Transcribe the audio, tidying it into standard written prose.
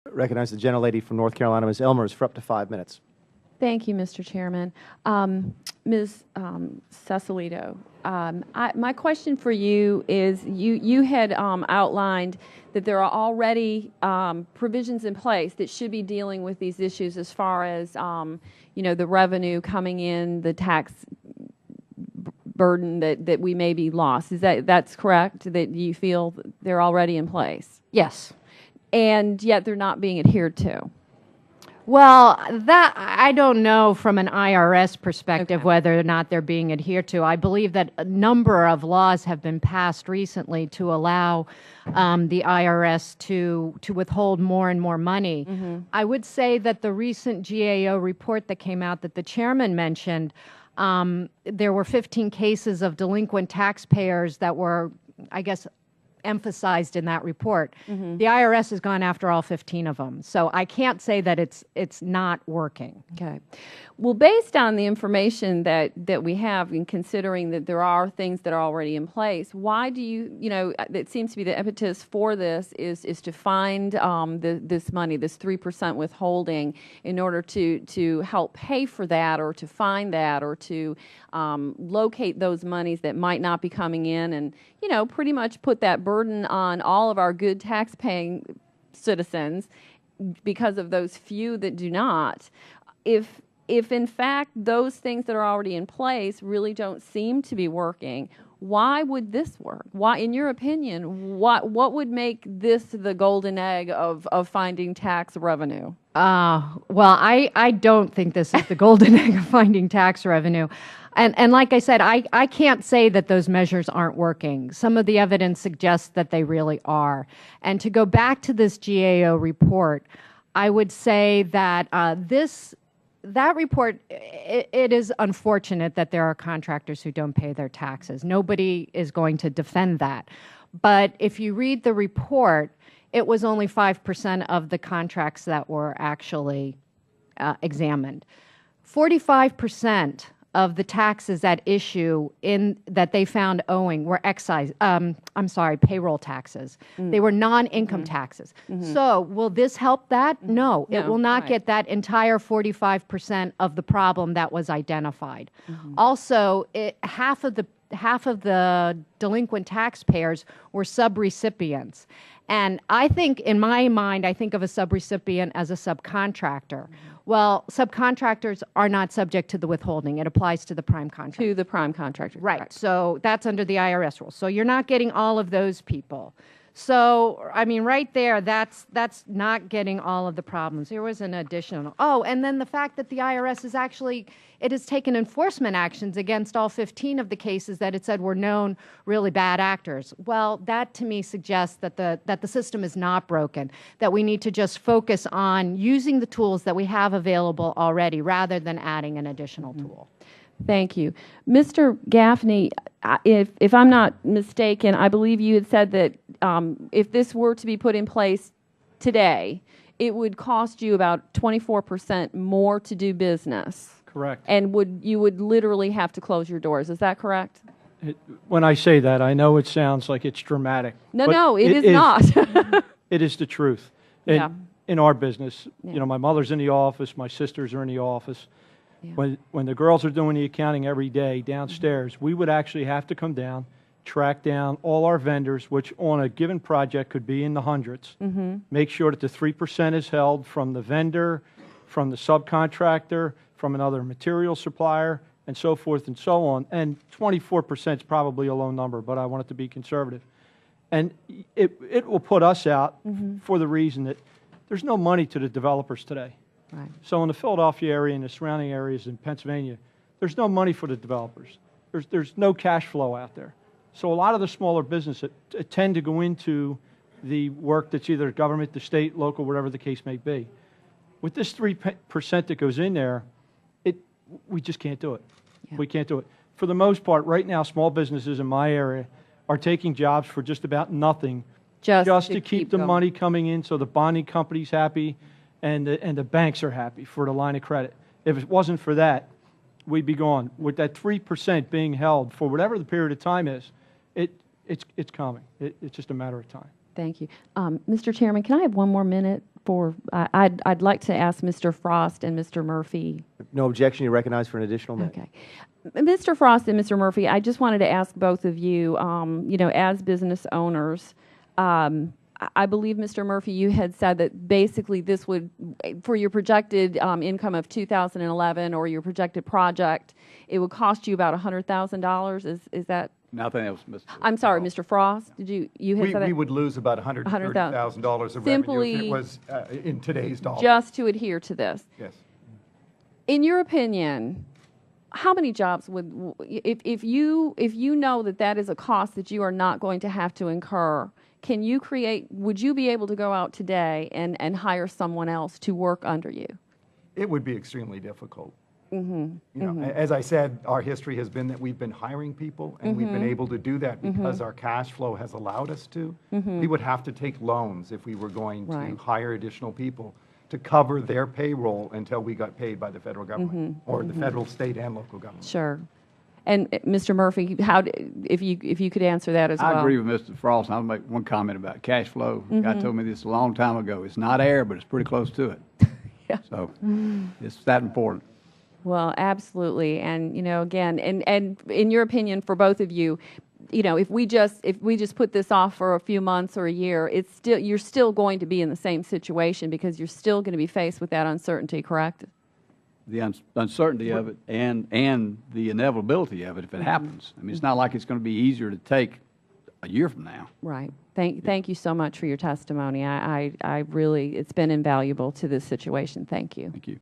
Recognize the gentlelady from North Carolina, Ms. Ellmers, for up to 5 minutes. Thank you, Mr. Chairman. Ms. Sausalito, my question for you is, you had outlined that there are already provisions in place that should be dealing with these issues as far as, the revenue coming in, the tax burden that we may be lost. That's correct, that you feel they're already in place? Yes. And yet they're not being adhered to? Well, that I don't know from an IRS perspective, Okay, whether or not they're being adhered to. I believe that a number of laws have been passed recently to allow the IRS to withhold more and more money. I would say that the recent GAO report that came out that the chairman mentioned, there were 15 cases of delinquent taxpayers that were, I guess, emphasized in that report. The IRS has gone after all 15 of them. So I can't say that it's not working. Okay. Well, based on the information that we have, and considering that there are things that are already in place, why do it seems to be the impetus for this is to find this money, this 3% withholding, in order to help pay for that, or to find that, or to locate those monies that might not be coming in, and pretty much put that burden on all of our good tax-paying citizens because of those few that do not. If in fact those things that are already in place really don't seem to be working, why would this work? Why, in your opinion, what would make this the golden egg of finding tax revenue? Well, I don't think this is the golden egg of finding tax revenue. And like I said, I can't say that those measures aren't working. Some of the evidence suggests that they really are. And to go back to this GAO report, I would say that that report, it is unfortunate that there are contractors who don't pay their taxes. Nobody is going to defend that. But if you read the report, it was only 5% of the contracts that were actually examined. 45% of the taxes at issue that they found owing were payroll taxes. They were non-income taxes. So will this help that? No, it will not get that entire 45% of the problem that was identified. Also, half of the delinquent taxpayers were subrecipients. And I think, in my mind, I think of a subrecipient as a subcontractor. Well, subcontractors are not subject to the withholding. It applies to the prime contractor. To the prime contractor. Right. Correct. So that's under the IRS rules. So you're not getting all of those people. So, I mean, right there, that's not getting all of the problems. There was an additional. Oh, and then the fact that the IRS has taken enforcement actions against all 15 of the cases that it said were known really bad actors. Well, that to me suggests that the system is not broken, that we need to just focus on using the tools that we have available already rather than adding an additional tool. Thank you. Mr. Gaffney, if I'm not mistaken, I believe you had said that if this were to be put in place today, it would cost you about 24% more to do business. Correct. And you would literally have to close your doors. Is that correct? When I say that, I know it sounds like it's dramatic. No, it is not. It is the truth. In our business, my mother's in the office, my sisters are in the office. Yeah. When the girls are doing the accounting every day downstairs, we would actually have to come down, track down all our vendors, which on a given project could be in the hundreds, make sure that the 3% is held from the vendor, from the subcontractor, from another material supplier, and so forth and so on. And 24% is probably a low number, but I want it to be conservative. And it will put us out for the reason that there's no money to the developers today. Right. So in the Philadelphia area and the surrounding areas in Pennsylvania, there's no money for the developers. There's no cash flow out there. So a lot of the smaller businesses tend to go into the work that's either government, the state, local, whatever the case may be. With this 3% that goes in there, we just can't do it. Yeah. We can't do it. For the most part, right now, small businesses in my area are taking jobs for just about nothing, just to keep the money coming in, so the bonding company's happy and the banks are happy for the line of credit. If it wasn't for that, we'd be gone. With that 3% being held for whatever the period of time is, it's coming. It's just a matter of time. Thank you. Mr. Chairman, can I have one more minute for, I'd like to ask Mr. Frost and Mr. Murphy. No objection. You're recognized for an additional minute. Okay. Mr. Frost and Mr. Murphy, I just wanted to ask both of you, as business owners, I believe, Mr. Murphy, you had said that basically this would, for your projected income of 2011 or your projected project, it would cost you about $100,000. Is that? Nothing else, Mr. I'm sorry, Mr. Frost. Did you had said that? We would lose about $130,000 of revenue if it was in today's dollars. Just to adhere to this. Yes. In your opinion, how many jobs would, if you know that that is a cost that you are not going to have to incur, would you be able to go out today and hire someone else to work under you? It would be extremely difficult. As I said, our history has been that we've been hiring people, and we've been able to do that because our cash flow has allowed us to. We would have to take loans if we were going to hire additional people to cover their payroll until we got paid by the federal government or the federal, state, and local government. Sure. And Mr. Murphy, if you could answer that as well. I agree with Mr. Frost. I'll make one comment about cash flow. Guy told me this a long time ago. It's not air, but it's pretty close to it. Yeah. So it's that important. Well, absolutely. And, again, and in your opinion, for both of you, if we just put this off for a few months or a year, you're still going to be in the same situation because you're still going to be faced with that uncertainty, correct? The uncertainty of it and the inevitability of it if it happens. I mean, it's not like it's going to be easier to take a year from now. Right. Thank you so much for your testimony. I really, it's been invaluable to this situation. Thank you. Thank you.